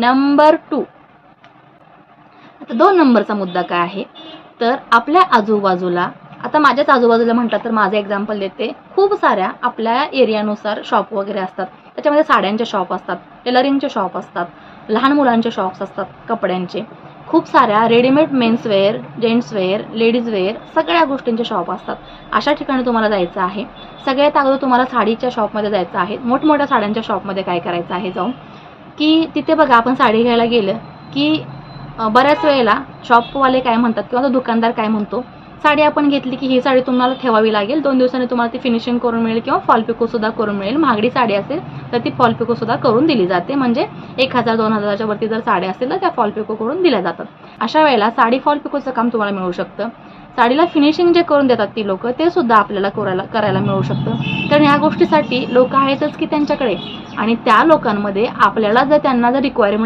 Number 2, आता 2 नंबरचा मुद्दा काय आहे, तर आपल्या आजूबाजूला, आता माझ्याच आजूबाजूला म्हटलं तर माझं एक्झाम्पल देते, खूप साऱ्या आपल्या एरियानुसार शॉप वगैरे असतात. त्याच्यामध्ये साड्यांचे शॉप असतात, टेलरिंगचे शॉप असतात, लहान मुलांचे शॉप्स असतात कपड्यांचे, खूप साऱ्या रेडीमेड मेन्सवेअर, जेंट्सवेअर, लेडीजवेअर सगळ्या गोष्टींचे शॉप असतात. अशा ठिकाणी तुम्हाला जायचं आहे. सगळ्यात अगोदर तुम्हाला साडीच्या शॉपमध्ये जायचं आहे. मोठमोठ्या साड्यांच्या शॉपमध्ये काय करायचं आहे जाऊन, की तिथे बघा आपण साडी घ्यायला गेलं की बऱ्याच वेळेला शॉपवाले काय म्हणतात किंवा तो दुकानदार काय म्हणतो, साडी आपण घेतली की ही साडी तुम्हाला ठेवावी लागेल, 2 दिवसांनी तुम्हाला ती फिनिशिंग करून मिळेल किंवा फॉल पिकोसुद्धा करून मिळेल. महागडी साडी असेल तर ती फॉल पिकोसुद्धा करून दिली जाते. म्हणजे 1000-2000च्या वरती जर साड्या असतील तर त्या फॉल पिको करून दिल्या जातात. अशा वेळेला साडी फॉल पिकोचं काम तुम्हाला मिळू शकतं. साडीला फिनिशिंग जे करून देतात ती लोक, ते सुद्धा आपल्याला करायला मिळू शकतं. कारण ह्या गोष्टीसाठी लोक आहेतच की त्यांच्याकडे, आणि त्या लोकांमध्ये आपल्याला जर त्यांना जर रिक्वायरमेंट